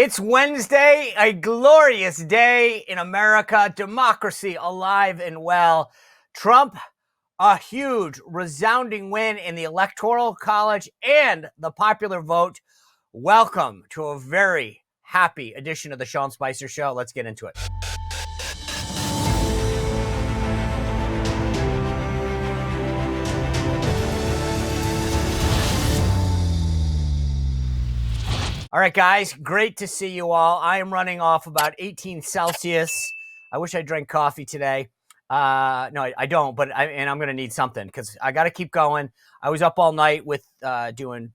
It's Wednesday, a glorious day in America, democracy alive and well. Trump, a huge, resounding win in the electoral college and the popular vote. Welcome to a very happy edition of the Sean Spicer Show. Let's get into it. All right, guys, great to see you all. I am running off about 18 Celsius. I wish I drank coffee today. No, I don't, but I'm going to need something because I got to keep going. I was up all night with doing,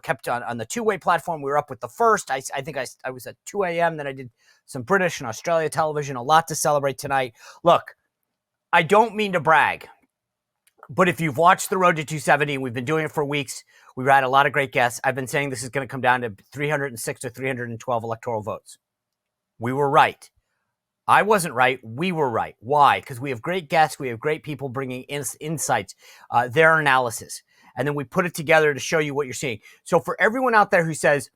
kept on the two-way platform. We were up with the first. I think I was at 2 a.m. Then I did some British and Australia television, a lot to celebrate tonight. Look, I don't mean to brag, but if you've watched The Road to 270, we've been doing it for weeks. We've had a lot of great guests. I've been saying this is going to come down to 306 or 312 electoral votes. We were right. I wasn't right. We were right. Why? Because we have great guests. We have great people bringing insights, their analysis. And then we put it together to show you what you're seeing. So for everyone out there who says,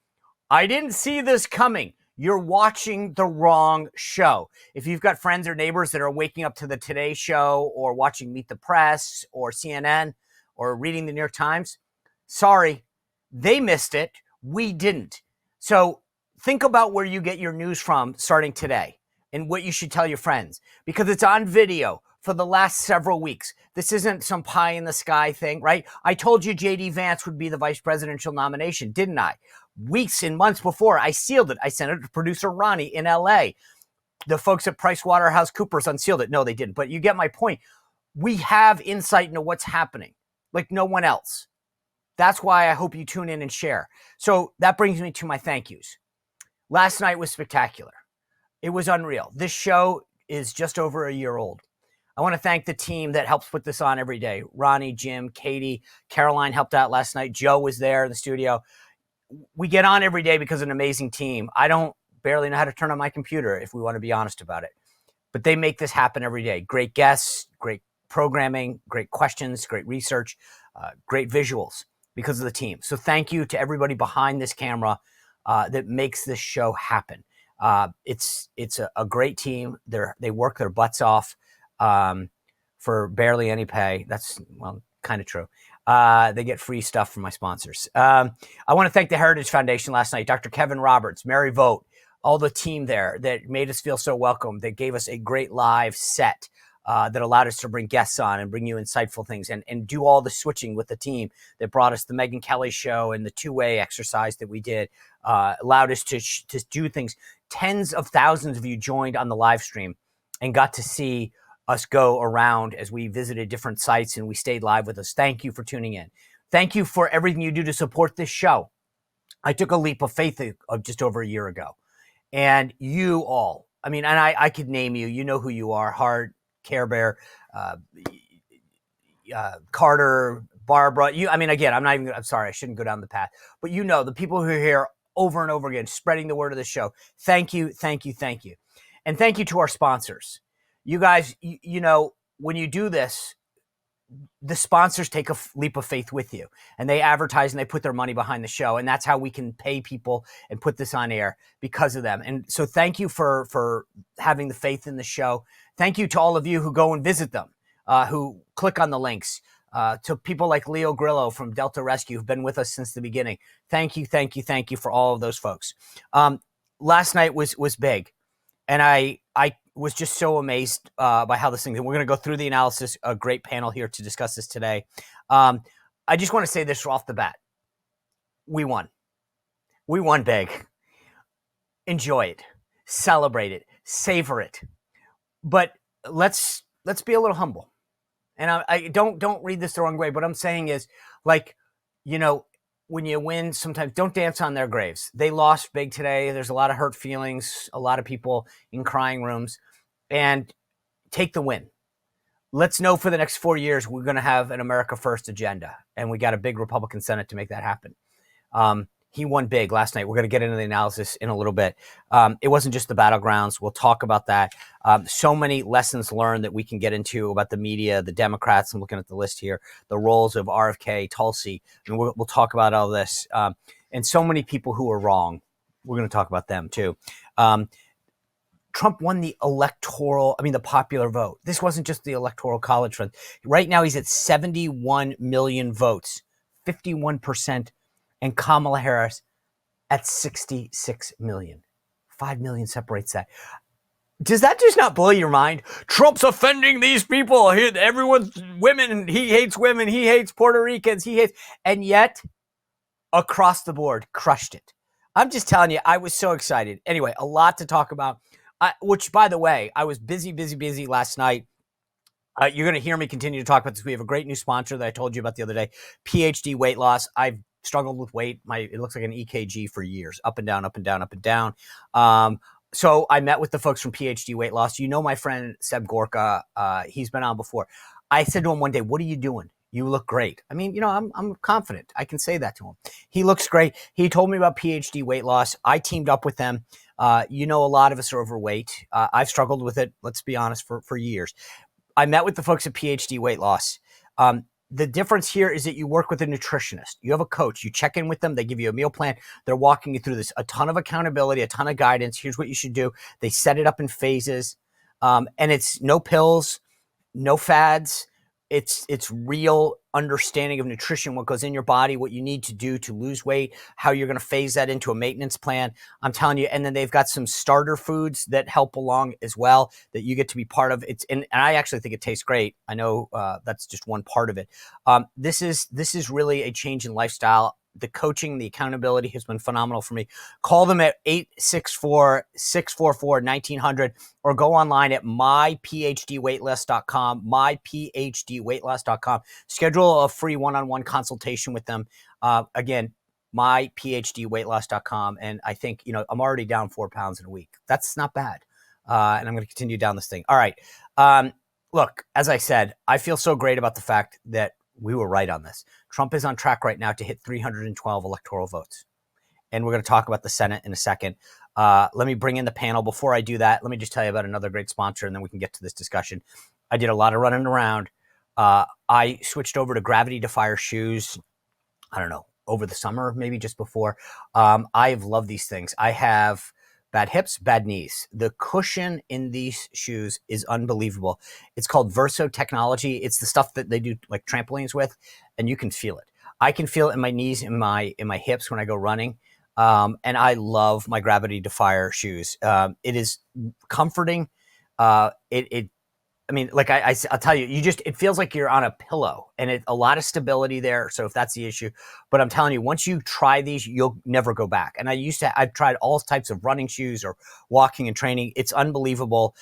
I didn't see this coming, you're watching the wrong show. If you've got friends or neighbors that are waking up to the Today Show or watching Meet the Press or CNN or reading the New York Times, sorry, they missed it. We didn't. So think about where you get your news from starting today and what you should tell your friends, because it's on video for the last several weeks. This isn't some pie in the sky thing, right? I told you J.D. Vance would be the vice presidential nomination, didn't I? Weeks and months before, I sealed it. I sent it to producer Ronnie in L.A. The folks at PricewaterhouseCoopers unsealed it. No, they didn't. But you get my point. We have insight into what's happening like no one else. That's why I hope you tune in and share. So that brings me to my thank yous. Last night was spectacular. It was unreal. This show is just over a year old. I want to thank the team that helps put this on every day. Ronnie, Jim, Katie, Caroline helped out last night. Joe was there in the studio. We get on every day because of an amazing team. I don't barely know how to turn on my computer, if we want to be honest about it. But they make this happen every day. Great guests, great programming, great questions, great research, great visuals because of the team. So thank you to everybody behind this camera that makes this show happen. It's a great team. They work their butts off for barely any pay. That's, well, kind of true. They get free stuff from my sponsors. I want to thank the Heritage Foundation last night, Dr. Kevin Roberts, Mary Vogt, all the team there that made us feel so welcome. They gave us a great live set that allowed us to bring guests on and bring you insightful things and do all the switching with the team that brought us the Megyn Kelly show and the two-way exercise that we did, allowed us to do things. Tens of thousands of you joined on the live stream and got to see us go around as we visited different sites and we stayed live with us. Thank you for tuning in. Thank you for everything you do to support this show. I took a leap of faith of just over a year ago. And you all, I mean, and I could name you, you know who you are, Hart, Care Bear, Carter, Barbara. I'm sorry, I shouldn't go down the path. But you know, the people who are here over and over again, spreading the word of the show. Thank you, thank you, thank you. And thank you to our sponsors. You guys, you know, when you do this, the sponsors take a leap of faith with you and they advertise and they put their money behind the show. And that's how we can pay people and put this on air because of them. And so thank you for having the faith in the show. Thank you to all of you who go and visit them, who click on the links, to people like Leo Grillo from Delta Rescue who've been with us since the beginning. Thank you, thank you, thank you for all of those folks. Last night was big. And I was just so amazed by how this thing, we're going to go through the analysis, a great panel here to discuss this today. I just want to say this off the bat. We won. We won big. Enjoy it. Celebrate it. Savor it. But let's be a little humble. And I don't read this the wrong way. What I'm saying is, like, you know, when you win, sometimes don't dance on their graves. They lost big today. There's a lot of hurt feelings, a lot of people in crying rooms, and take the win. Let's know for the next 4 years, we're going to have an America First agenda, and we got a big Republican Senate to make that happen. He won big last night. We're going to get into the analysis in a little bit. It wasn't just the battlegrounds. We'll talk about that. So many lessons learned that we can get into about the media, the Democrats. I'm looking at the list here, the roles of RFK, Tulsi. And we'll talk about all this. And so many people who are wrong we're going to talk about them too. Trump won the the popular vote. This wasn't just the electoral college fund. Right now, he's at 71 million votes, 51%, and Kamala Harris at 66 million. 5 million separates that. Does that just not blow your mind? Trump's offending these people. Everyone's women. He hates women. He hates Puerto Ricans. And yet, across the board, crushed it. I'm just telling you, I was so excited. Anyway, a lot to talk about. Which, by the way, I was busy last night. You're going to hear me continue to talk about this. We have a great new sponsor that I told you about the other day, PhD Weight Loss. I've struggled with weight. It looks like an EKG for years, up and down, up and down, up and down. So I met with the folks from PhD Weight Loss. You know my friend Seb Gorka. He's been on before. I said to him one day, "What are you doing? You look great." I mean, I'm confident. I can say that to him. He looks great. He told me about PhD Weight Loss. I teamed up with them. A lot of us are overweight. I've struggled with it, let's be honest, for years. I met with the folks at PhD Weight Loss. The difference here is that you work with a nutritionist. You have a coach. You check in with them. They give you a meal plan. They're walking you through this. A ton of accountability, a ton of guidance. Here's what you should do. They set it up in phases. And it's no pills, no fads. It's real understanding of nutrition, what goes in your body, what you need to do to lose weight, how you're going to phase that into a maintenance plan. I'm telling you. And then they've got some starter foods that help along as well that you get to be part of. And I actually think it tastes great. I know that's just one part of it. This is really a change in lifestyle. The coaching, the accountability has been phenomenal for me. Call them at 864-644-1900 or go online at myphdweightloss.com, myphdweightloss.com. Schedule a free one-on-one consultation with them. Again, myphdweightloss.com. And I think, I'm already down 4 pounds in a week. That's not bad. And I'm going to continue down this thing. All right. Look, as I said, I feel so great about the fact that we were right on this. Trump is on track right now to hit 312 electoral votes. And we're going to talk about the Senate in a second. Let me bring in the panel. Before I do that, let me just tell you about another great sponsor, and then we can get to this discussion. I did a lot of running around. I switched over to Gravity Defyer shoes, I don't know, over the summer, maybe just before. I've loved these things. I have bad hips, bad knees. The cushion in these shoes is unbelievable. It's called Verso Technology. It's the stuff that they do like trampolines with, and you can feel it. I can feel it in my knees, in my hips when I go running. And I love my Gravity Defyer shoes. It is comforting. I'll tell you, it feels like you're on a pillow, and a lot of stability there. So if that's the issue, but I'm telling you, once you try these, you'll never go back. And I've tried all types of running shoes or walking and training. It's unbelievable.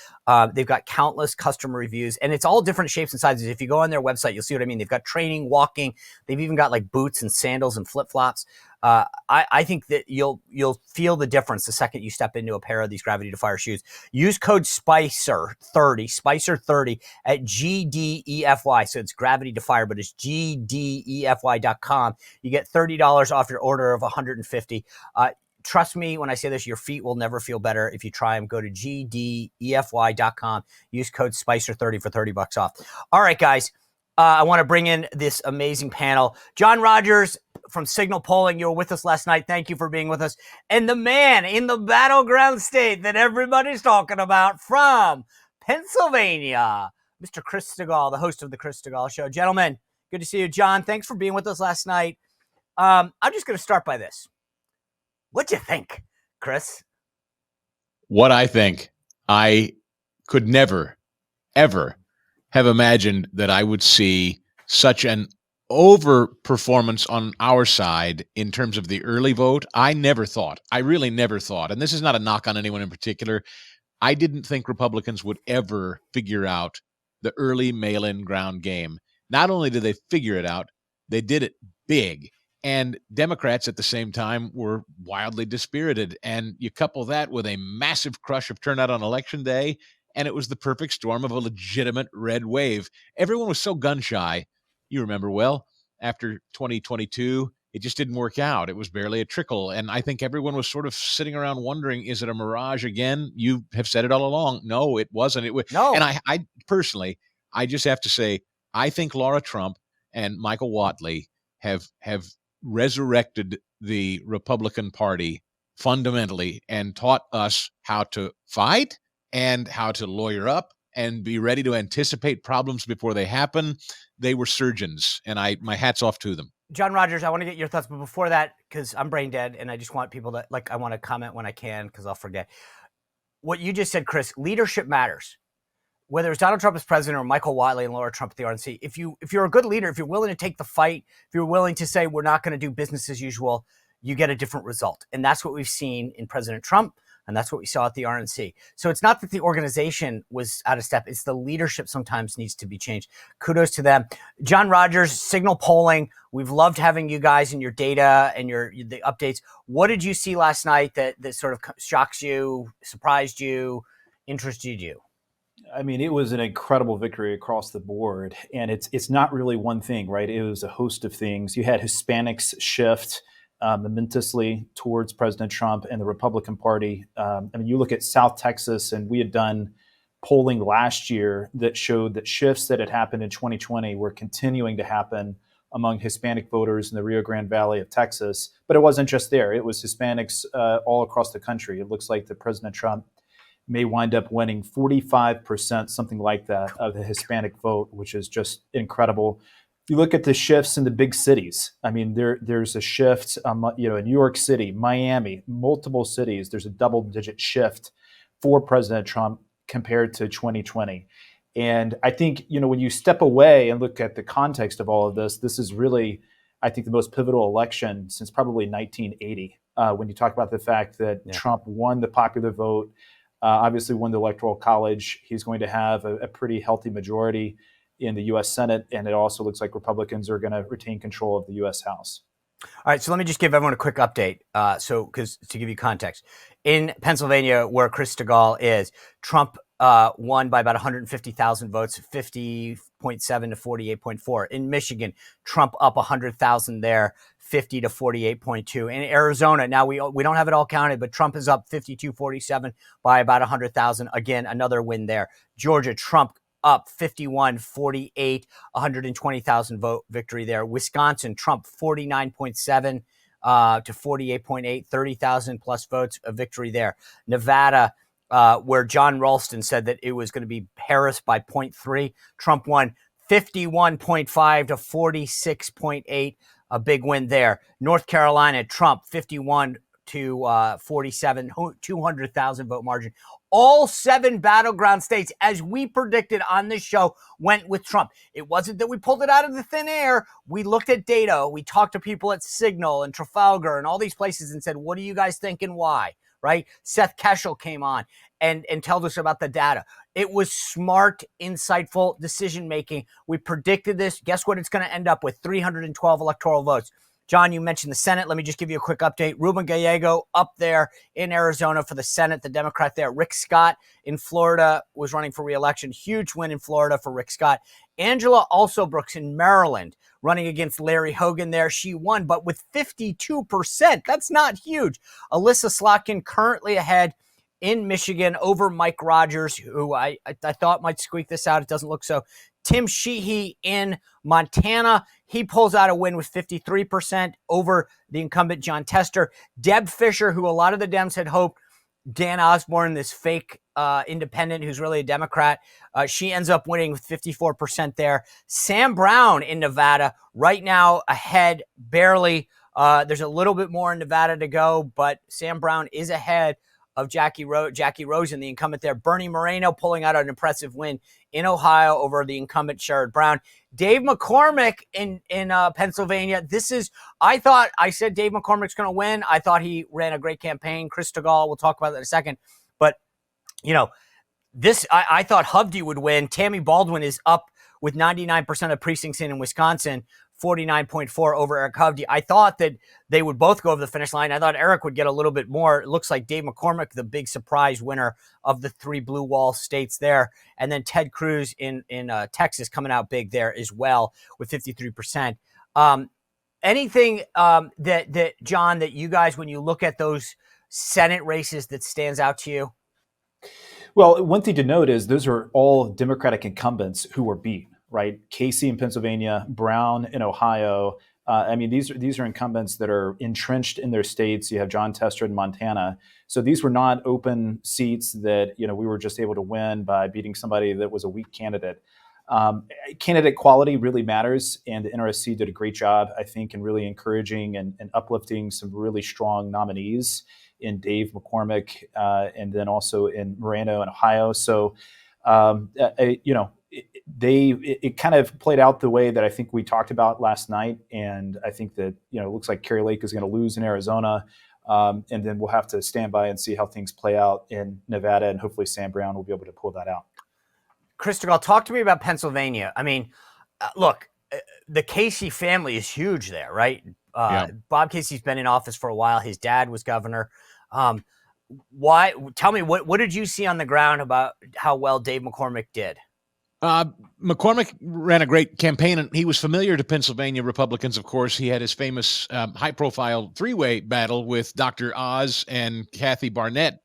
They've got countless customer reviews, and it's all different shapes and sizes. If you go on their website, you'll see what I mean. They've got training, walking. They've even got like boots and sandals and flip-flops. I think that you'll feel the difference the second you step into a pair of these Gravity Defyer shoes. Use code Spicer30 at GDEFY. So it's Gravity Defyer, but it's GDEFY.com. You get $30 off your order of $150. Trust me when I say this, your feet will never feel better if you try them. Go to GDEFY.com. Use code Spicer30 for $30 off. All right, guys. I want to bring in this amazing panel. John Rogers from Signal Polling, you were with us last night. Thank you for being with us. And the man in the battleground state that everybody's talking about from Pennsylvania, Mr. Chris Stigall, the host of the Chris Stigall Show. Gentlemen, good to see you. John, thanks for being with us last night. I'm just going to start by this. What'd you think, Chris? What I think, I could never, ever have imagined that I would see such an overperformance on our side in terms of the early vote. I really never thought, and this is not a knock on anyone in particular, I didn't think Republicans would ever figure out the early mail-in ground game. Not only did they figure it out, they did it big. And Democrats at the same time were wildly dispirited. And you couple that with a massive crush of turnout on Election Day, and it was the perfect storm of a legitimate red wave. Everyone was so gun-shy. You remember well, after 2022, it just didn't work out. It was barely a trickle. And I think everyone was sort of sitting around wondering, is it a mirage again? You have said it all along. No, it wasn't. No. And I personally, I just have to say, I think Laura Trump and Michael Whatley have resurrected the Republican Party fundamentally and taught us how to fight and how to lawyer up and be ready to anticipate problems before they happen. They were surgeons, and my hat's off to them. John Rogers, I want to get your thoughts, but before that, because I'm brain dead and I just want people to, I want to comment when I can because I'll forget. What you just said, Chris, leadership matters. Whether it's Donald Trump as president or Michael Wiley and Laura Trump at the RNC, if you're a good leader, if you're willing to take the fight, if you're willing to say we're not going to do business as usual, you get a different result. And that's what we've seen in President Trump, and that's what we saw at the RNC. So it's not that the organization was out of step. It's the leadership sometimes needs to be changed. Kudos to them. John Rogers, Signal Polling. We've loved having you guys and your data and the updates. What did you see last night that sort of shocks you, surprised you, interested you? I mean, it was an incredible victory across the board, and it's not really one thing, right? It was a host of things. You had Hispanics shift momentously towards President Trump and the Republican Party. I mean, you look at South Texas, and we had done polling last year that showed that shifts that had happened in 2020 were continuing to happen among Hispanic voters in the Rio Grande Valley of Texas. But it wasn't just there. It was Hispanics all across the country. It looks like that President Trump may wind up winning 45%, something like that, of the Hispanic vote, which is just incredible. If you look at the shifts in the big cities, I mean, there's a shift, in New York City, Miami, multiple cities, there's a double-digit shift for President Trump compared to 2020. And I think, when you step away and look at the context of all of this, this is really, I think, the most pivotal election since probably 1980, when you talk about the fact that Trump won the popular vote, obviously won the Electoral College. He's going to have a pretty healthy majority in the U.S. Senate, and it also looks like Republicans are going to retain control of the U.S. House. All right, so let me just give everyone a quick update. Because to give you context, in Pennsylvania, where Chris Stegall is, Trump won by about 150,000 votes, 50.7 to 48.4. In Michigan, Trump up 100,000 there, 50 to 48.2. In Arizona, now we don't have it all counted, but Trump is up 52.47 by about 100,000. Again, another win there. Georgia, Trump up 51.48, 120,000 vote victory there. Wisconsin, Trump 49.7 to 48.8, 30,000 plus votes, a victory there. Nevada, where John Ralston said that it was going to be Harris by 0.3. Trump won 51.5 to 46.8, a big win there. North Carolina, Trump 51 to 47, 200,000 vote margin. All 7 battleground states, as we predicted on this show, went with Trump. It wasn't that we pulled it out of the thin air. We looked at data. We talked to people at Signal and Trafalgar and all these places and said, what do you guys think and why? Right? Seth Keshel came on and told us about the data. It was smart, insightful decision-making. We predicted this. Guess what it's going to end up with? 312 electoral votes. John, you mentioned the Senate. Let me just give you a quick update. Ruben Gallego up there in Arizona for the Senate, the Democrat there. Rick Scott in Florida was running for re-election. Huge win in Florida for Rick Scott. Angela Alsobrooks in Maryland running against Larry Hogan there. She won, but with 52%. That's not huge. Alyssa Slotkin currently ahead in Michigan over Mike Rogers, who I thought might squeak this out. It doesn't look so. Tim Sheehy in Montana, he pulls out a win with 53% over the incumbent John Tester. Deb Fischer, who a lot of the Dems had hoped, Dan Osborne, this fake independent who's really a Democrat, she ends up winning with 54% there. Sam Brown in Nevada, right now ahead, barely. There's a little bit more in Nevada to go, but Sam Brown is ahead of Jackie Rosen, the incumbent there. Bernie Moreno pulling out an impressive win in Ohio over the incumbent Sherrod Brown. Dave McCormick in Pennsylvania. I said Dave McCormick's going to win. I thought he ran a great campaign. Chris Stegall, we'll talk about that in a second. But, I thought Hovde would win. Tammy Baldwin is up with 99% of precincts in Wisconsin, 49.4 over Eric Hovde. I thought that they would both go over the finish line. I thought Eric would get a little bit more. It looks like Dave McCormick, the big surprise winner of the 3 blue wall states there. And then Ted Cruz in Texas coming out big there as well with 53%. Anything that John, that you guys, when you look at those Senate races, that stands out to you? Well, one thing to note is those are all Democratic incumbents who were beat, right? Casey in Pennsylvania, Brown in Ohio, I mean, these are incumbents that are entrenched in their states. You have John Tester in Montana. So these were not open seats that, we were just able to win by beating somebody that was a weak candidate. Candidate quality really matters, and the NRSC did a great job, I think, in really encouraging and uplifting some really strong nominees in Dave McCormick, and then also in Moreno in Ohio. So, it kind of played out the way that I think we talked about last night, and I think that it looks like Kari Lake is going to lose in Arizona, and then we'll have to stand by and see how things play out in Nevada, and hopefully Sam Brown will be able to pull that out. Christopher, talk to me about Pennsylvania. I mean, look, the Casey family is huge there, right? Yeah. Bob Casey's been in office for a while. His dad was governor. Why? Tell me, what did you see on the ground about how well Dave McCormick did? McCormick ran a great campaign, and he was familiar to Pennsylvania Republicans, of course. He had his famous high-profile three-way battle with Dr. Oz and Kathy Barnett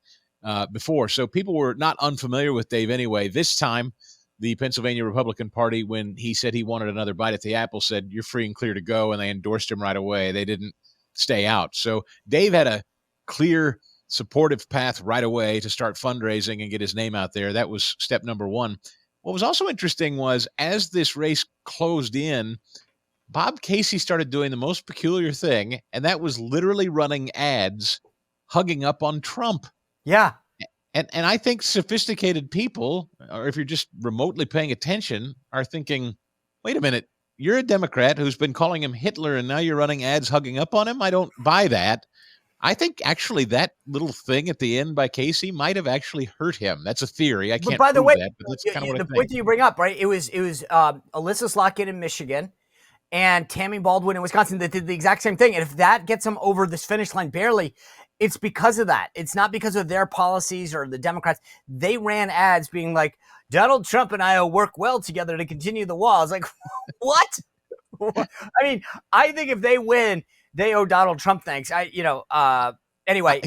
before. So people were not unfamiliar with Dave anyway. This time, the Pennsylvania Republican Party, when he said he wanted another bite at the apple, said, "You're free and clear to go," and they endorsed him right away. They didn't stay out. So Dave had a clear, supportive path right away to start fundraising and get his name out there. That was step number one. What was also interesting was, as this race closed in, Bob Casey started doing the most peculiar thing, and that was literally running ads hugging up on Trump. Yeah. And I think sophisticated people, or if you're just remotely paying attention, are thinking, wait a minute, you're a Democrat who's been calling him Hitler, and now you're running ads hugging up on him? I don't buy that. I think actually that little thing at the end by Casey might have actually hurt him. That's a theory. I can't prove that, but that's kind of what I think. The point that you bring up, right? It was Alyssa Slotkin in Michigan and Tammy Baldwin in Wisconsin that did the exact same thing. And if that gets them over this finish line barely, it's because of that. It's not because of their policies or the Democrats. They ran ads being like, Donald Trump and I will work well together to continue the wall. I was like, what? I mean, I think if they win, they owe Donald Trump thanks. Anyway.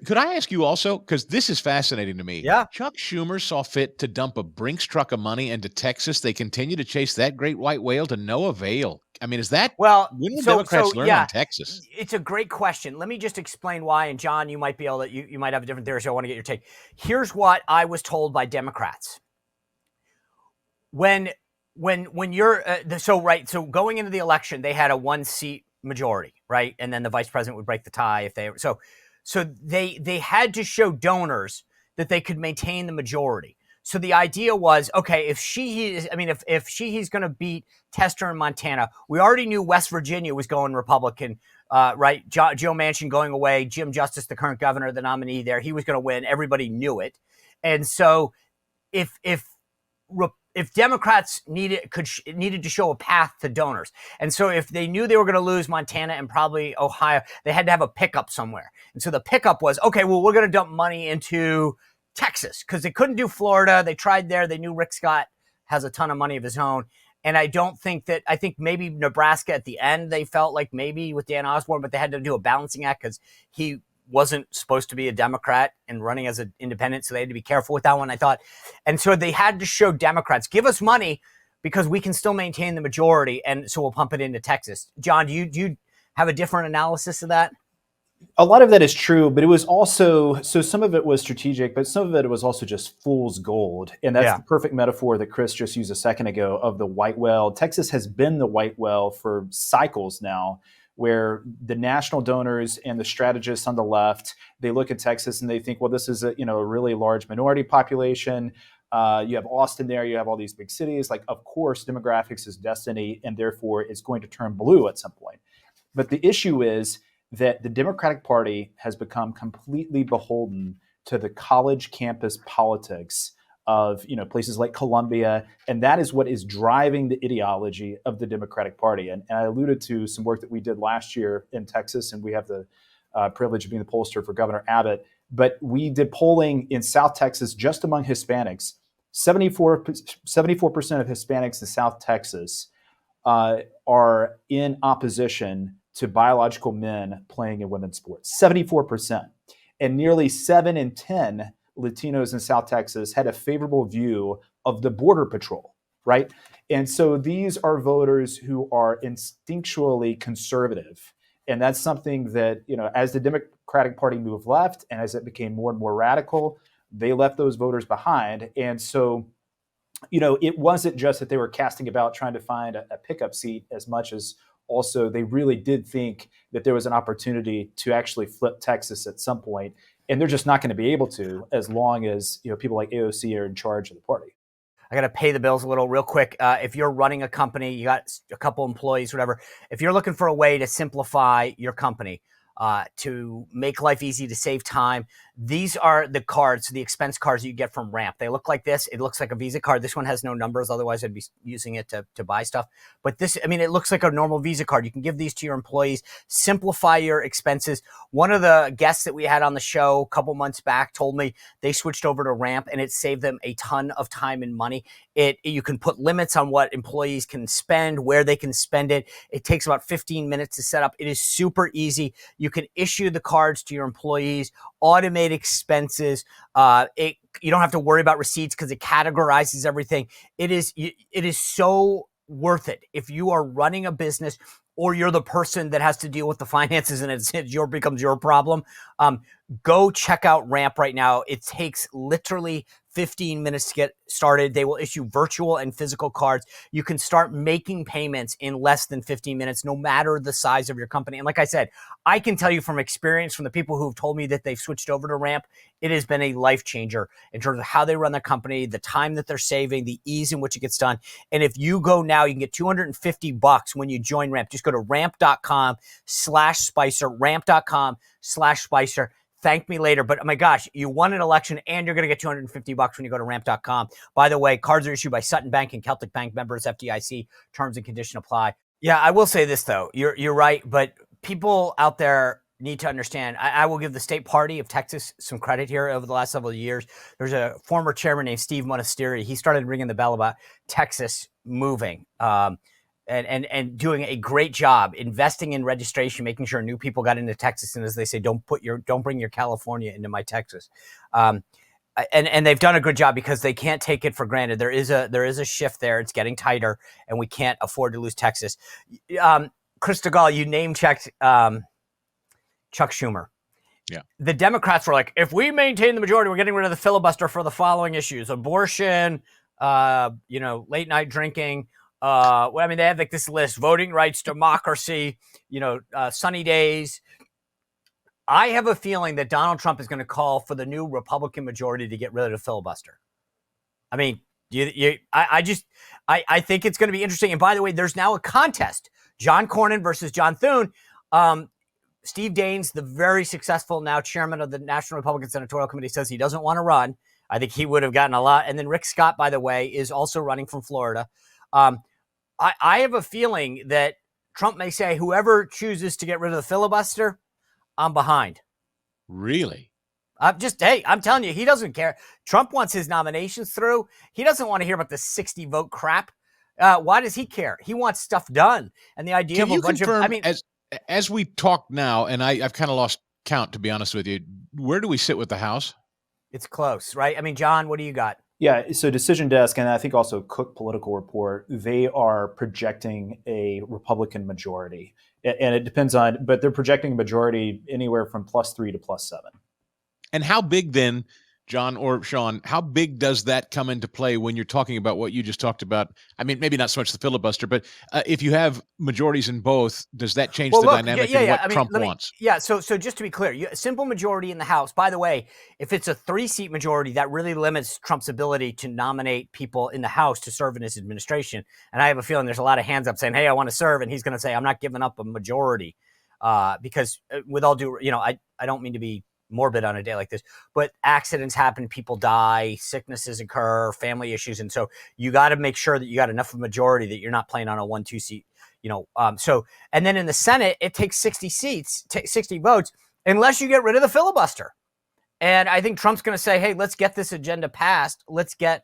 Could I ask you also, because this is fascinating to me. Yeah. Chuck Schumer saw fit to dump a Brinks truck of money into Texas. They continue to chase that great white whale to no avail. I mean, is that when will Democrats learn on Texas? It's a great question. Let me just explain why. And John, you might be able to, you might have a different theory, so I want to get your take. Here's what I was told by Democrats. When you're so going into the election, they had a 1-seat majority, right? And then the vice president would break the tie if they so they had to show donors that they could maintain the majority. So the idea was, okay, if Sheehy's going to beat Tester in Montana, we already knew West Virginia was going Republican, right? Joe Manchin going away, Jim Justice, the current governor, the nominee there, he was going to win. Everybody knew it. And so if Democrats needed to show a path to donors. And so if they knew they were going to lose Montana and probably Ohio, they had to have a pickup somewhere. And so the pickup was, okay, well, we're going to dump money into Texas because they couldn't do Florida. They tried there. They knew Rick Scott has a ton of money of his own. And I think maybe Nebraska at the end, they felt like maybe with Dan Osborne, but they had to do a balancing act because he wasn't supposed to be a Democrat and running as an independent. So they had to be careful with that one, I thought. And so they had to show Democrats, give us money because we can still maintain the majority. And so we'll pump it into Texas. John, do you have a different analysis of that? A lot of that is true, but it was also, so some of it was strategic, but some of it was also just fool's gold. And that's the perfect metaphor that Chris just used a second ago of the white whale. Texas has been the white whale for cycles now, where the national donors and the strategists on the left, they look at Texas and they think, well, this is a really large minority population. You have Austin there, you have all these big cities. Like, of course, demographics is destiny, and therefore it's going to turn blue at some point. But the issue is that the Democratic Party has become completely beholden to the college campus politics of places like Columbia, and that is what is driving the ideology of the Democratic Party. And I alluded to some work that we did last year in Texas, and we have the privilege of being the pollster for Governor Abbott. But we did polling in South Texas just among Hispanics. 74% of Hispanics in South Texas are in opposition to biological men playing in women's sports. 74%, and nearly 7 in 10 Latinos in South Texas had a favorable view of the Border Patrol, right? And so these are voters who are instinctually conservative. And that's something that, as the Democratic Party moved left and as it became more and more radical, they left those voters behind. And so, it wasn't just that they were casting about trying to find a pickup seat as much as also they really did think that there was an opportunity to actually flip Texas at some point. And they're just not going to be able to as long as people like AOC are in charge of the party. I got to pay the bills a little real quick. If you're running a company, you got a couple employees, whatever. If you're looking for a way to simplify your company, to make life easy, to save time, these are the cards, the expense cards you get from Ramp. They look like this. It looks like a Visa card. This one has no numbers. Otherwise, I'd be using it to buy stuff. But this, it looks like a normal Visa card. You can give these to your employees, simplify your expenses. One of the guests that we had on the show a couple months back told me they switched over to Ramp and it saved them a ton of time and money. You can put limits on what employees can spend, where they can spend it. It takes about 15 minutes to set up. It is super easy. You can issue the cards to your employees, automate expenses. You don't have to worry about receipts because it categorizes everything. It is so worth it if you are running a business or you're the person that has to deal with the finances and it becomes your problem. Go check out Ramp right now. It takes literally 15 minutes to get started. They will issue virtual and physical cards. You can start making payments in less than 15 minutes, no matter the size of your company. And like I said, I can tell you from experience from the people who've told me that they've switched over to Ramp, it has been a life changer in terms of how they run their company, the time that they're saving, the ease in which it gets done. And if you go now, you can get $250 when you join Ramp. Just go to ramp.com/Spicer, ramp.com/Spicer. Thank me later. But oh my gosh, you won an election and you're going to get $250 when you go to ramp.com. By the way, cards are issued by Sutton Bank and Celtic Bank, members FDIC. Terms and conditions apply. Yeah, I will say this though. You're right, but people out there need to understand. I will give the state party of Texas some credit here over the last several years. There's a former chairman named Steve Monasteri. He started ringing the bell about Texas moving. And doing a great job investing in registration, making sure new people got into Texas. And as they say, don't bring your California into my Texas. And they've done a good job because they can't take it for granted. There is a shift there. It's getting tighter and we can't afford to lose Texas. Chris DeGaulle, you name checked Chuck Schumer. Yeah. The Democrats were like, if we maintain the majority, we're getting rid of the filibuster for the following issues: abortion, late night drinking. They have like this list: voting rights, democracy, sunny days. I have a feeling that Donald Trump is going to call for the new Republican majority to get rid of the filibuster. I think it's going to be interesting. And by the way, there's now a contest: John Cornyn versus John Thune. Steve Daines, the very successful now chairman of the National Republican Senatorial Committee, says he doesn't want to run. I think he would have gotten a lot. And then Rick Scott, by the way, is also running from Florida. I have a feeling that Trump may say, whoever chooses to get rid of the filibuster, I'm behind. Really? I'm telling you, he doesn't care. Trump wants his nominations through. He doesn't want to hear about the 60 vote crap. Why does he care? He wants stuff done. And the idea of a bunch of, as we talk now, and I've kind of lost count, to be honest with you, where do we sit with the House? It's close, right? John, what do you got? Yeah, so Decision Desk and I think also Cook Political Report, they are projecting a Republican majority. And it depends on, but they're projecting a majority anywhere from +3 to +7. And how big then, John or Sean, how big does that come into play when you're talking about what you just talked about? Maybe not so much the filibuster, but if you have majorities in both, does that change the dynamic in what Trump wants? Yeah, so just to be clear, simple majority in the House. By the way, if it's a 3-seat majority, that really limits Trump's ability to nominate people in the House to serve in his administration. And I have a feeling there's a lot of hands up saying, hey, I want to serve. And he's going to say, I'm not giving up a majority because with all due, I don't mean to be morbid on a day like this, but accidents happen, people die, sicknesses occur, family issues, and so you got to make sure that you got enough of a majority that you're not playing on a 1-2 seat, and then in the Senate it takes 60 votes unless you get rid of the filibuster. And I think Trump's going to say, hey, let's get this agenda passed, get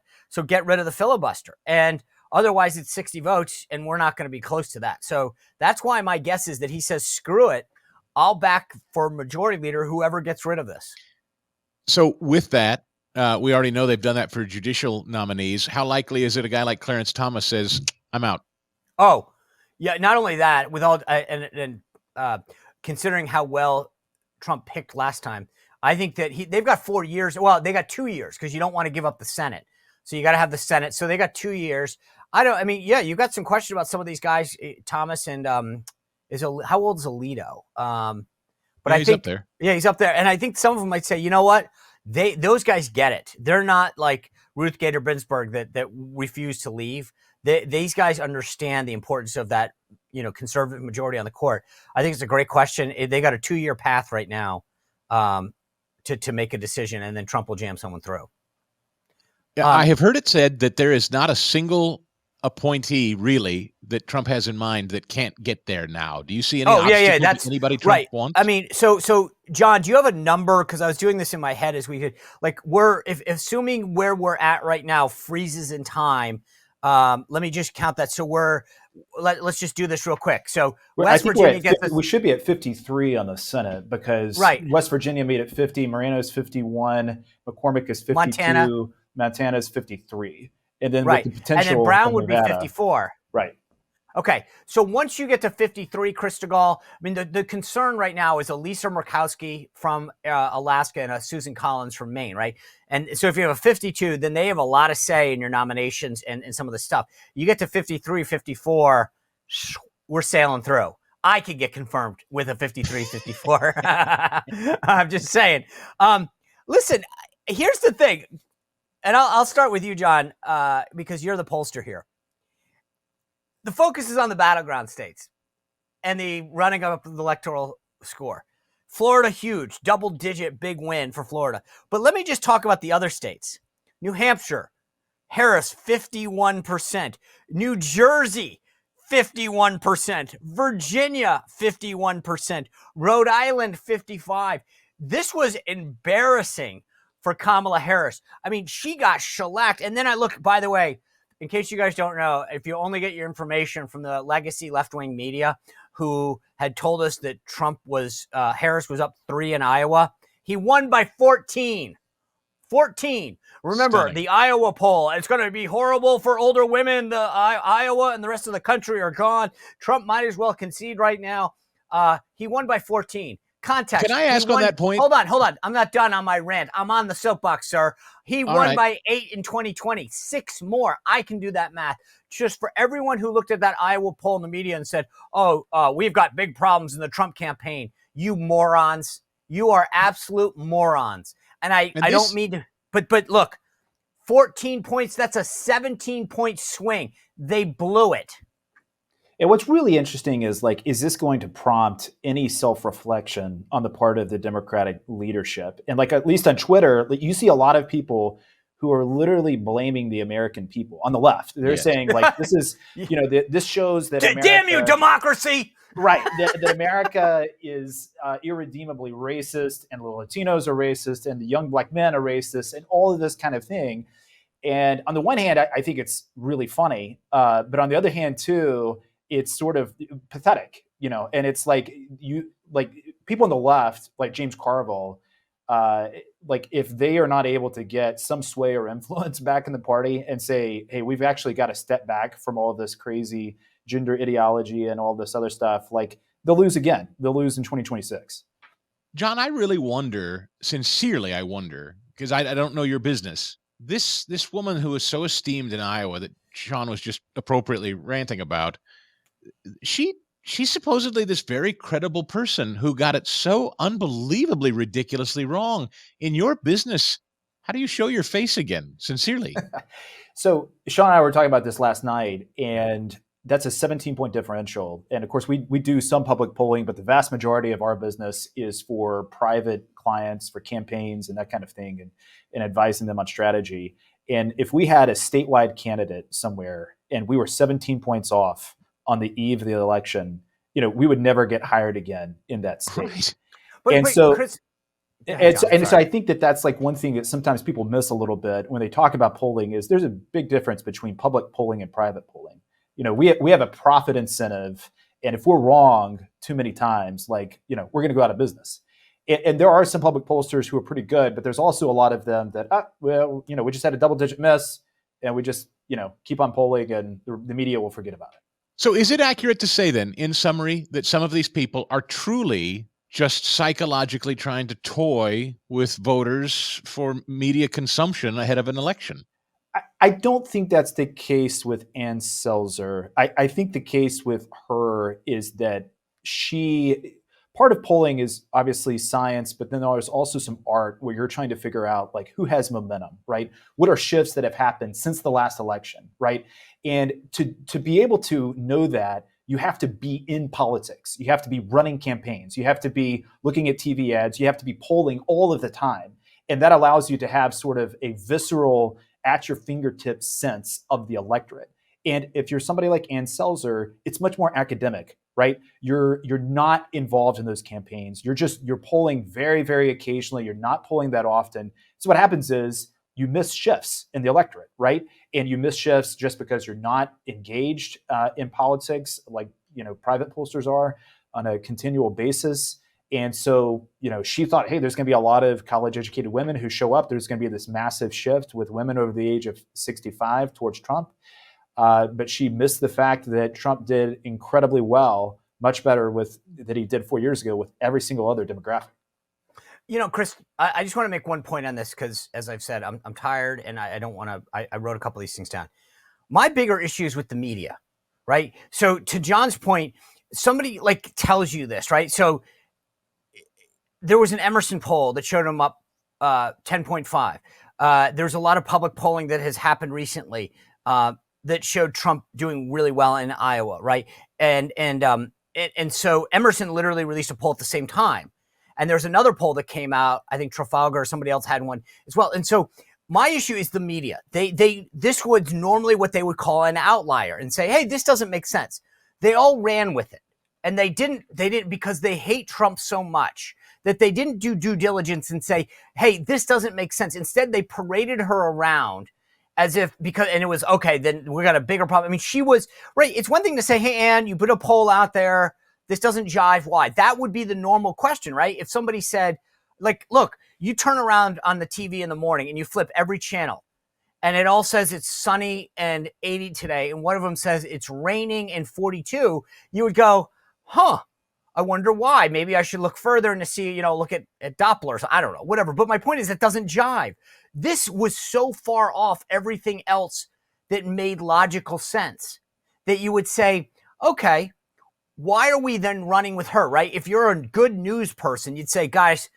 rid of the filibuster, and otherwise it's 60 votes and we're not going to be close to that. So that's why my guess is that he says, screw it, I'll back for majority leader whoever gets rid of this. So with that, We already know they've done that for judicial nominees. How likely is it a guy like Clarence Thomas says, I'm out? Oh, yeah. Not only that, with all and considering how well Trump picked last time, I think that they've got 4 years. Well, they got 2 years because you don't want to give up the Senate, so you got to have the Senate. So they got 2 years. I mean, yeah, you got some questions about some of these guys, Thomas and how old is Alito? But Yeah, I he's think up there. Yeah, he's up there, and I think some of them might say, you know what, those guys get it. They're not like Ruth Gator Ginsburg that refuse to leave. These guys understand the importance of that, conservative majority on the court. I think it's a great question. They got a 2-year path right now to make a decision, and then Trump will jam someone through. Yeah, I have heard it said that there is not a single appointee really that Trump has in mind that can't get there now. Do you see any obstacle to anybody Trump right. wants? I mean, so John, do you have a number? Because I was doing this in my head as we could, like, if assuming where we're at right now freezes in time. Let me just count that. So let's just do this real quick. So West Virginia we should be at 53 on the Senate because West Virginia made it 50, Moreno's 51, McCormick is 52, Montana is 53. And then with the potential, and then Brown would be 54. Right. Okay. So once you get to 53, Christogal, I mean, the concern right now is Elisa Murkowski from Alaska and Susan Collins from Maine, right? And so if you have a 52, then they have a lot of say in your nominations and some of the stuff. You get to 53, 54, we're sailing through. I could get confirmed with a 53, 54. I'm just saying. Listen, here's the thing. And I'll start with you, John, because you're the pollster here. The focus is on the battleground states and the running up the electoral score. Florida, huge, double-digit big win for Florida. But let me just talk about the other states. New Hampshire, Harris, 51%. New Jersey, 51%. Virginia, 51%. Rhode Island, 55%. This was embarrassing for Kamala Harris. I mean, she got shellacked. And then I look, by the way, in case you guys don't know, if you only get your information from the legacy left-wing media who had told us that Harris was up 3 in Iowa, he won by 14. 14. Remember, Stunning. The Iowa poll, it's going to be horrible for older women. The Iowa and the rest of the country are gone. Trump might as well concede right now. He won by 14. Context. Can I ask on that point? Hold on. I'm not done on my rant. I'm on the soapbox, sir. He won by 8 in 2020. 6 more. I can do that math. Just for everyone who looked at that Iowa poll in the media and said, we've got big problems in the Trump campaign. You morons. You are absolute morons. And I don't mean to, but look, 14 points, that's a 17-point swing. They blew it. And what's really interesting is, is this going to prompt any self-reflection on the part of the Democratic leadership? And at least on Twitter, you see a lot of people who are literally blaming the American people on the left. They're saying this is, this shows that America, damn you, democracy. Right. That America is irredeemably racist, and the Latinos are racist, and the young black men are racist, and all of this kind of thing. And on the one hand, I think it's really funny. But on the other hand, too, it's sort of pathetic, and it's people on the left, like James Carville, if they are not able to get some sway or influence back in the party and say, hey, we've actually got to step back from all this crazy gender ideology and all this other stuff, they'll lose again. They'll lose in 2026. John, I really wonder, sincerely, because I don't know your business. This woman who is so esteemed in Iowa that Sean was just appropriately ranting about, she's supposedly this very credible person who got it so unbelievably ridiculously wrong. In your business, how do you show your face again? Sincerely. So Sean and I were talking about this last night, and that's a 17-point differential. And of course, we do some public polling, but the vast majority of our business is for private clients, for campaigns and that kind of thing, and advising them on strategy. And if we had a statewide candidate somewhere and we were 17 points off on the eve of the election, we would never get hired again in that state. Right. So Chris, so I think that's one thing that sometimes people miss a little bit when they talk about polling is there's a big difference between public polling and private polling. We have a profit incentive, and if we're wrong too many times, we're going to go out of business. And there are some public pollsters who are pretty good, but there's also a lot of them that, we just had a double-digit miss, and we just, keep on polling, and the media will forget about it. So is it accurate to say then, in summary, that some of these people are truly just psychologically trying to toy with voters for media consumption ahead of an election? I don't think that's the case with Ann Selzer. I think the case with her is that part of polling is obviously science, but then there's also some art where you're trying to figure out like who has momentum, right? What are shifts that have happened since the last election, right? And to be able to know that, you have to be in politics. You have to be running campaigns. You have to be looking at TV ads. You have to be polling all of the time. And that allows you to have sort of a visceral, at your fingertips sense of the electorate. And if you're somebody like Ann Selzer, it's much more academic, right? You're not involved in those campaigns. You're polling very, very occasionally. You're not polling that often. So what happens is you miss shifts in the electorate, right? And you miss shifts just because you're not engaged in politics like private pollsters are on a continual basis. And so, she thought, hey, there's going to be a lot of college-educated women who show up. There's going to be this massive shift with women over the age of 65 towards Trump. But she missed the fact that Trump did incredibly well, much better than he did 4 years ago with every single other demographic. Chris, I just want to make one point on this because, as I've said, I'm tired and I don't want to. I wrote a couple of these things down. My bigger issue is with the media, right? So to John's point, somebody tells you this, right? So there was an Emerson poll that showed him up 10.5. There's a lot of public polling that has happened recently that showed Trump doing really well in Iowa, right? And so Emerson literally released a poll at the same time. And there's another poll that came out. I think Trafalgar or somebody else had one as well. And so my issue is the media. This was normally what they would call an outlier and say, hey, this doesn't make sense. They all ran with it. And they didn't because they hate Trump so much that they didn't do due diligence and say, hey, this doesn't make sense. Instead, they paraded her around as if and it was, okay, then we got a bigger problem. I mean, she was, right, it's one thing to say, hey, Ann, you put a poll out there, this doesn't jive, why? That would be the normal question, right? If somebody said, look, you turn around on the TV in the morning and you flip every channel, and it all says it's sunny and 80 today, and one of them says it's raining and 42, you would go, I wonder why. Maybe I should look further and to see, look at Dopplers. I don't know, whatever. But my point is it doesn't jive. This was so far off everything else that made logical sense that you would say, okay, why are we then running with her, right? If you're a good news person, you'd say, guys,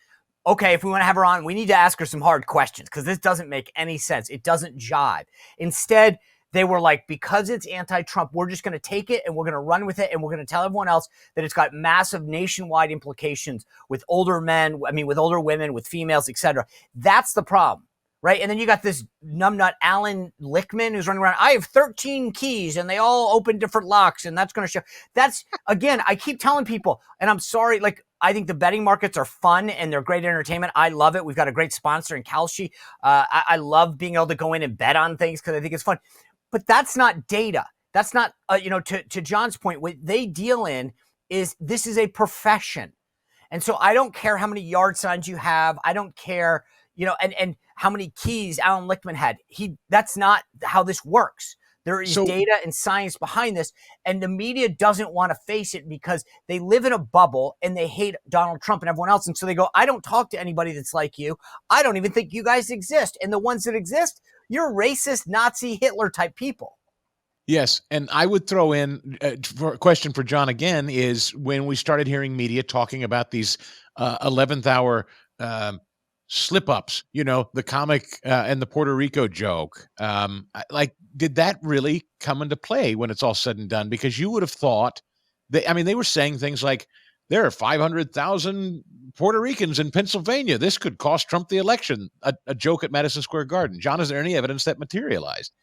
okay, if we want to have her on, we need to ask her some hard questions because this doesn't make any sense. It doesn't jive. Instead, they were like, because it's anti-Trump, we're just going to take it and we're going to run with it and we're going to tell everyone else that it's got massive nationwide implications with older men, with older women, with females, etc. That's the problem, right? And then you got this numbnut Alan Lichtman who's running around, I have 13 keys and they all open different locks and that's going to show. That's, again, I keep telling people, and I'm sorry, I think the betting markets are fun and they're great entertainment. I love it. We've got a great sponsor in Kalshi. I love being able to go in and bet on things because I think it's fun. But that's not data. That's not, to John's point, what they deal in is this is a profession. And so I don't care how many yard signs you have. I don't care, and how many keys Alan Lichtman had. That's not how this works. There is data and science behind this. And the media doesn't want to face it because they live in a bubble and they hate Donald Trump and everyone else. And so they go, I don't talk to anybody that's like you. I don't even think you guys exist. And the ones that exist, you're racist, Nazi, Hitler type people. Yes, and I would throw in a question for John again is when we started hearing media talking about these 11th hour slip-ups, the comic and the Puerto Rico joke, did that really come into play when it's all said and done? Because you would have thought they were saying things like, there are 500,000 Puerto Ricans in Pennsylvania. This could cost Trump the election, a joke at Madison Square Garden. John, is there any evidence that materialized?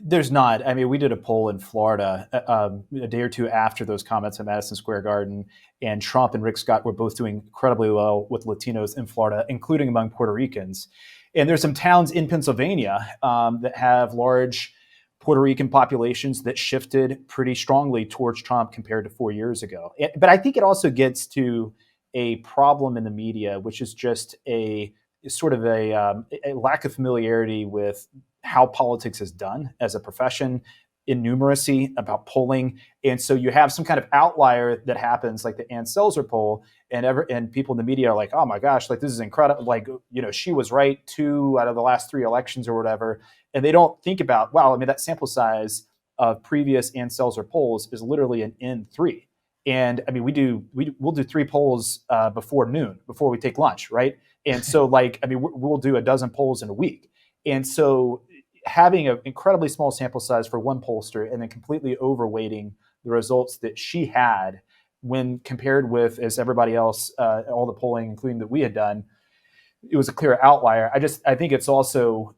There's not. We did a poll in Florida a day or two after those comments at Madison Square Garden, and Trump and Rick Scott were both doing incredibly well with Latinos in Florida, including among Puerto Ricans. And there's some towns in Pennsylvania that have large Puerto Rican populations that shifted pretty strongly towards Trump compared to 4 years ago. But I think it also gets to a problem in the media, which is just a sort of a lack of familiarity with how politics is done as a profession, in numeracy about polling. And so you have some kind of outlier that happens, like the Ann Selzer poll, and people in the media are like, oh my gosh, like this is incredible. Like, she was right 2 out of the last 3 elections or whatever. And they don't think about, wow, I mean, that sample size of previous Ann Selzer polls is literally an N3. And I mean, we'll do 3 polls before noon, before we take lunch, right? And so we'll do a dozen polls in a week. And so having an incredibly small sample size for one pollster and then completely overweighting the results that she had when compared with, as everybody else, all the polling, including that we had done, it was a clear outlier. I think it's also,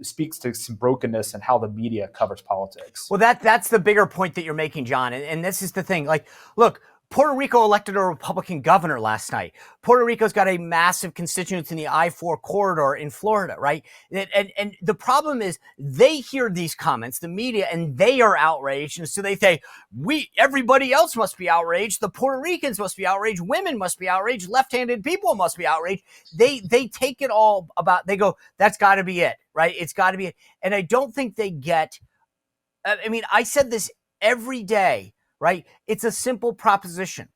speaks to some brokenness in how the media covers politics. Well, that's the bigger point that you're making, John. And this is the thing. Like, look, Puerto Rico elected a Republican governor last night. Puerto Rico's got a massive constituency in the I-4 corridor in Florida, right? And the problem is they hear these comments, the media, and they are outraged. And so they say, everybody else must be outraged. The Puerto Ricans must be outraged. Women must be outraged. Left-handed people must be outraged. They take it all about, they go, that's got to be it, right? It's got to be it. And I don't think they get, I mean, I said this every day, right? It's a simple proposition.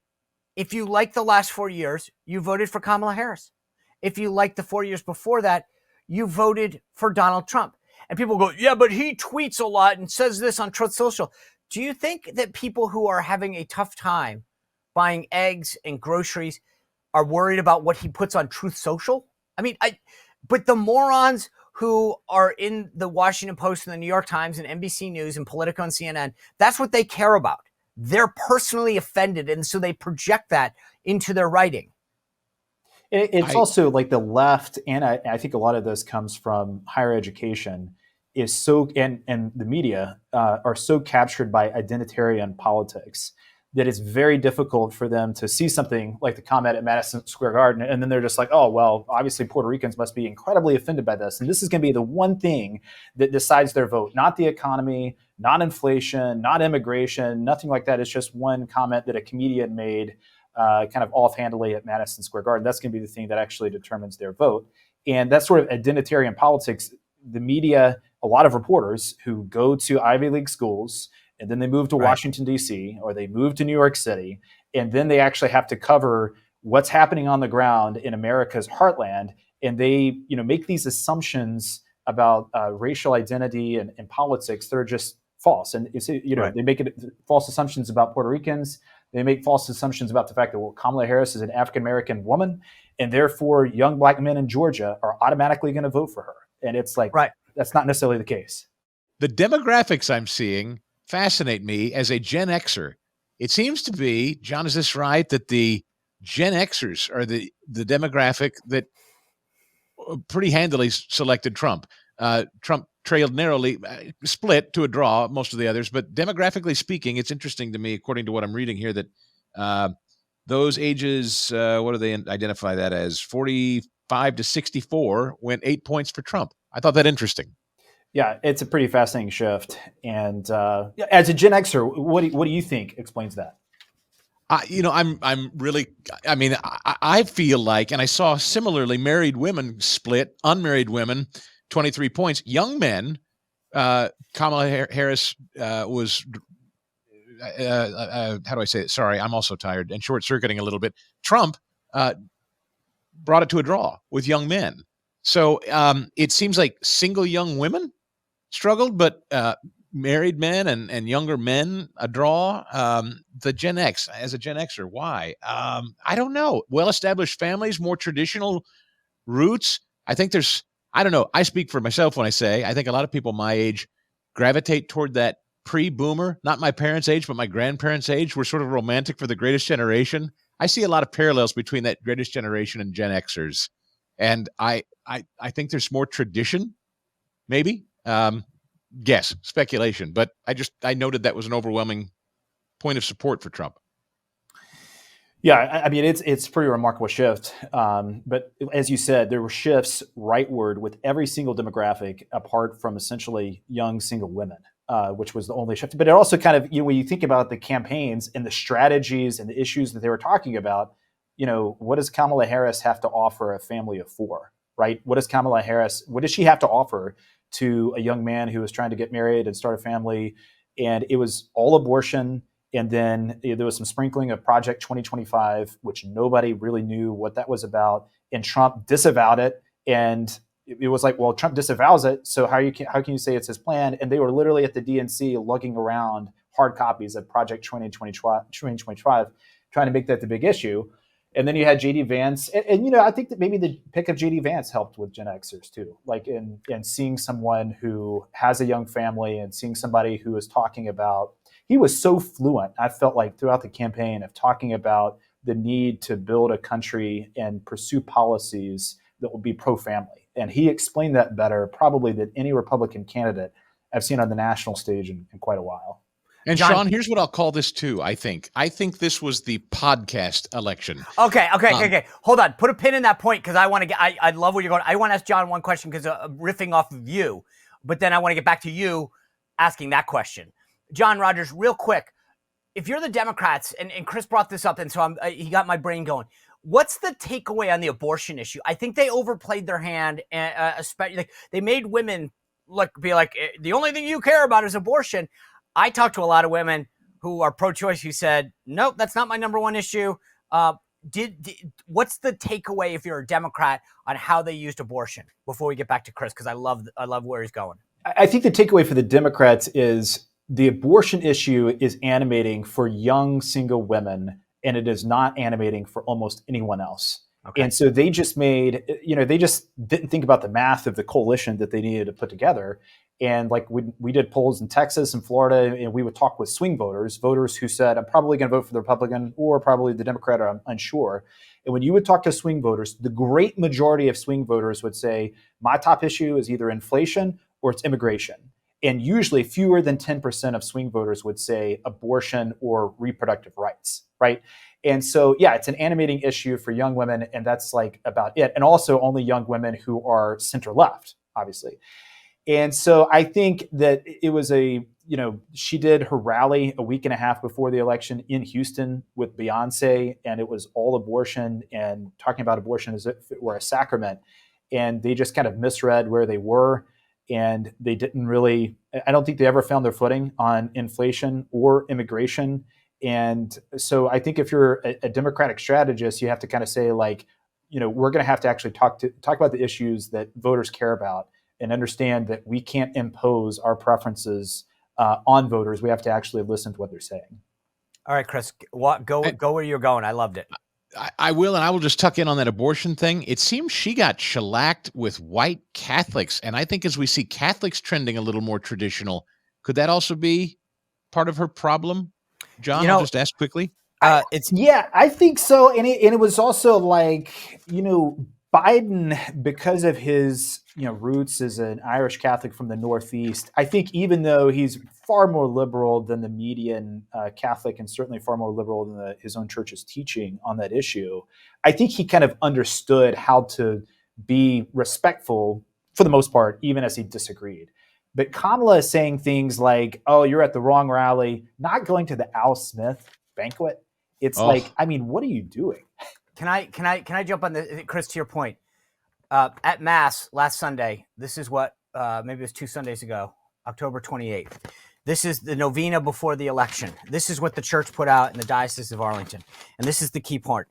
If you like the last 4 years, you voted for Kamala Harris. If you like the 4 years before that, you voted for Donald Trump. And people go, yeah, but he tweets a lot and says this on Truth Social. Do you think that people who are having a tough time buying eggs and groceries are worried about what he puts on Truth Social? I mean, but the morons who are in the Washington Post and the New York Times and NBC News and Politico and CNN, that's what they care about. They're personally offended, and so they project that into their writing. It's also like the left, and I think a lot of this comes from higher education, is so, and the media are so captured by identitarian politics that it's very difficult for them to see something like the comment at Madison Square Garden, and then they're just like, oh, well, obviously Puerto Ricans must be incredibly offended by this, and this is going to be the one thing that decides their vote, not the economy, not inflation, not immigration, nothing like that. It's just one comment that a comedian made kind of offhandedly at Madison Square Garden. That's going to be the thing that actually determines their vote. And that sort of identitarian politics, the media, a lot of reporters who go to Ivy League schools and then they move to Washington, D.C., or they move to New York City, and then they actually have to cover what's happening on the ground in America's heartland. And they make these assumptions about racial identity and politics that are just false. And they make false assumptions about Puerto Ricans. They make false assumptions about the fact that, well, Kamala Harris is an African-American woman, and therefore young black men in Georgia are automatically going to vote for her. And it's like, that's not necessarily the case. The demographics I'm seeing fascinate me as a Gen Xer. It seems to be, John, is this right, that the Gen Xers are the demographic that pretty handily selected Trump. Trump trailed narrowly, split to a draw, most of the others. But demographically speaking, it's interesting to me, according to what I'm reading here, that those ages, what do they identify that as? 45 to 64 went 8 points for Trump. I thought that interesting. Yeah, it's a pretty fascinating shift. And as a Gen Xer, what do you think explains that? I'm really, I mean, I feel like, and I saw similarly married women split, unmarried women, 23 points. Young men, Kamala Harris was, how do I say it? Sorry, I'm also tired and short-circuiting a little bit. Trump brought it to a draw with young men. So it seems like single young women struggled, but married men and younger men, a draw. The Gen X, as a Gen Xer, why? I don't know. Well-established families, more traditional roots. I think I don't know. I speak for myself when I say I think a lot of people my age gravitate toward that pre-boomer, not my parents' age, but my grandparents' age. We're sort of romantic for the greatest generation. I see a lot of parallels between that greatest generation and Gen Xers. And I think there's more tradition, maybe. Guess, speculation, but I noted that was an overwhelming point of support for Trump. Yeah, I mean, it's a pretty remarkable shift. But as you said, there were shifts rightward with every single demographic apart from essentially young single women, which was the only shift. But it also kind of, when you think about the campaigns and the strategies and the issues that they were talking about, what does Kamala Harris have to offer a family of four, right? What does she have to offer to a young man who is trying to get married and start a family? And it was all abortion. And then there was some sprinkling of Project 2025, which nobody really knew what that was about. And Trump disavowed it. And it was like, well, Trump disavows it, so how can you say it's his plan? And they were literally at the DNC lugging around hard copies of Project 2025, trying to make that the big issue. And then you had JD Vance, and I think that maybe the pick of JD Vance helped with Gen Xers too, like in seeing someone who has a young family and seeing somebody who is talking about. He was so fluent, I felt like, throughout the campaign of talking about the need to build a country and pursue policies that will be pro-family. And he explained that better probably than any Republican candidate I've seen on the national stage in quite a while. And John, Sean, here's what I'll call this too. I think this was the podcast election. Okay. Hold on. Put a pin in that point because I want to get. I love where you're going. I want to ask John one question because riffing off of you, but then I want to get back to you asking that question. John Rogers, real quick. If you're the Democrats, and Chris brought this up, and so he got my brain going. What's the takeaway on the abortion issue? I think they overplayed their hand, especially they made women be like the only thing you care about is abortion. I talked to a lot of women who are pro-choice who said, nope, that's not my number one issue. What's the takeaway if you're a Democrat on how they used abortion? Before we get back to Chris, because I love where he's going. I think the takeaway for the Democrats is the abortion issue is animating for young single women, and it is not animating for almost anyone else. Okay. And so they just they just didn't think about the math of the coalition that they needed to put together. And like we did polls in Texas and Florida, and we would talk with swing voters who said, I'm probably going to vote for the Republican or probably the Democrat, or I'm unsure. And when you would talk to swing voters, the great majority of swing voters would say, my top issue is either inflation or it's immigration. And usually fewer than 10% of swing voters would say abortion or reproductive rights, right? And so, yeah, it's an animating issue for young women, and that's like about it. And also only young women who are center-left, obviously. And so I think that it was she did her rally a week and a half before the election in Houston with Beyonce, and it was all abortion and talking about abortion as if it were a sacrament. And they just kind of misread where they were. And they didn't really, I don't think they ever found their footing on inflation or immigration. And so I think if you're a Democratic strategist, you have to kind of say we're going to have to actually talk about the issues that voters care about and understand that we can't impose our preferences on voters. We have to actually listen to what they're saying. All right, Chris, go where you're going. I loved it. I will, and I will just tuck in on that abortion thing. It seems she got shellacked with white Catholics, and I think as we see Catholics trending a little more traditional, could that also be part of her problem? John, I'll just ask quickly. I think so. And it was also Biden, because of his roots as an Irish Catholic from the Northeast, I think even though he's far more liberal than the median Catholic, and certainly far more liberal than his own church's teaching on that issue, I think he kind of understood how to be respectful for the most part, even as he disagreed. But Kamala is saying things like, oh, you're at the wrong rally, not going to the Al Smith banquet. It's what are you doing? Can I jump on the Chris, to your point? At Mass last Sunday, this is what maybe it was 2 Sundays ago, October 28th. This is the novena before the election. This is what the church put out in the Diocese of Arlington. And this is the key part.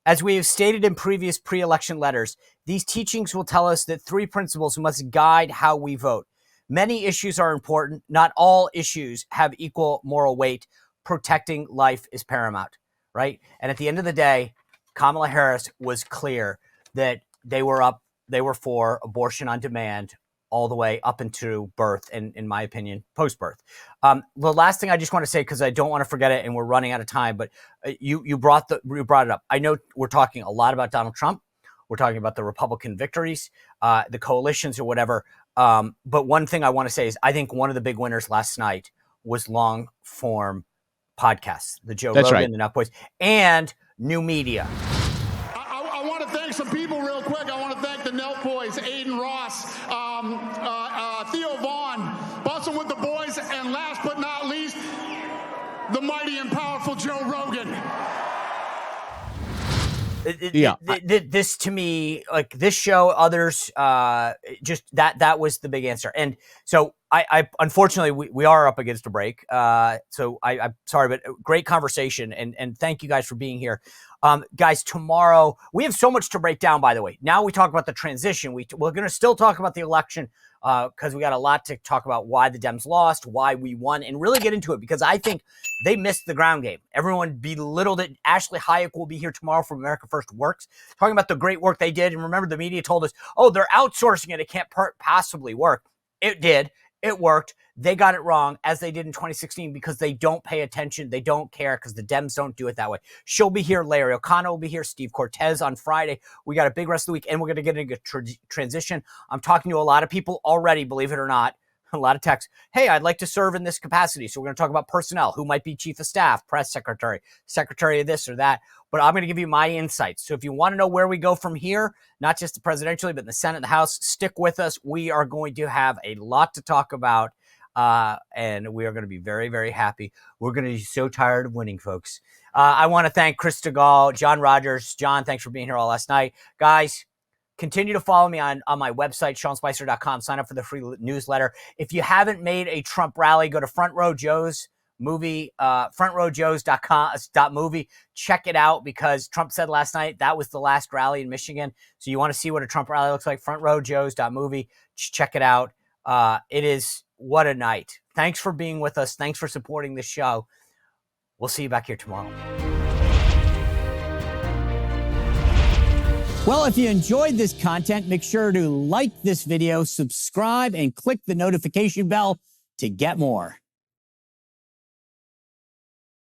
As we have stated in previous pre-election letters, these teachings will tell us that 3 principles must guide how we vote. Many issues are important. Not all issues have equal moral weight. Protecting life is paramount, right? And at the end of the day, Kamala Harris was clear that they were for abortion on demand all the way up into birth, and in my opinion, post-birth. The last thing I just want to say, because I don't want to forget it, and we're running out of time, but you brought it up. I know we're talking a lot about Donald Trump. We're talking about the Republican victories, the coalitions or whatever. But one thing I want to say is I think one of the big winners last night was long-form podcasts, the Joe Rogan, the Enough Boys, and new media. I want to thank some people real quick. I want to thank the Nelk Boys, Aiden Ross, Theo Vaughn, Bustin' with the Boys, and last but not least, the mighty and powerful Joe Rogan. This to me, like this show, others, just that was the big answer. And so I unfortunately we are up against a break. So I'm sorry, but great conversation, and thank you guys for being here. Guys, tomorrow we have so much to break down, by the way. Now we talk about the transition. We're going to still talk about the election because we got a lot to talk about, why the Dems lost, why we won, and really get into it, because I think they missed the ground game. Everyone belittled it. Ashley Hayek will be here tomorrow from America First Works, talking about the great work they did. And remember, the media told us, oh, they're outsourcing it. It can't possibly work. It did. It worked. They got it wrong, as they did in 2016, because they don't pay attention. They don't care, because the Dems don't do it that way. She'll be here. Larry O'Connor will be here. Steve Cortez on Friday. We got a big rest of the week, and we're going to get into transition. I'm talking to a lot of people already, believe it or not. A lot of texts. Hey, I'd like to serve in this capacity. So we're going to talk about personnel, who might be chief of staff, press secretary, secretary of this or that. But I'm going to give you my insights. So if you want to know where we go from here, not just the presidentially, but the Senate and the House, stick with us. We are going to have a lot to talk about. And we are going to be very, very happy. We're going to be so tired of winning, folks. I want to thank Chris DeGaulle, John Rogers. John, thanks for being here all last night. Guys, continue to follow me on my website, SeanSpicer.com. Sign up for the free newsletter. If you haven't made a Trump rally, go to Front Row Joe's movie, frontrowjoes.com.movie. Check it out, because Trump said last night that was the last rally in Michigan. So you want to see what a Trump rally looks like, frontrowjoes.movie. Check it out. It is, what a night. Thanks for being with us. Thanks for supporting the show. We'll see you back here tomorrow. Well, if you enjoyed this content, make sure to like this video, subscribe, and click the notification bell to get more.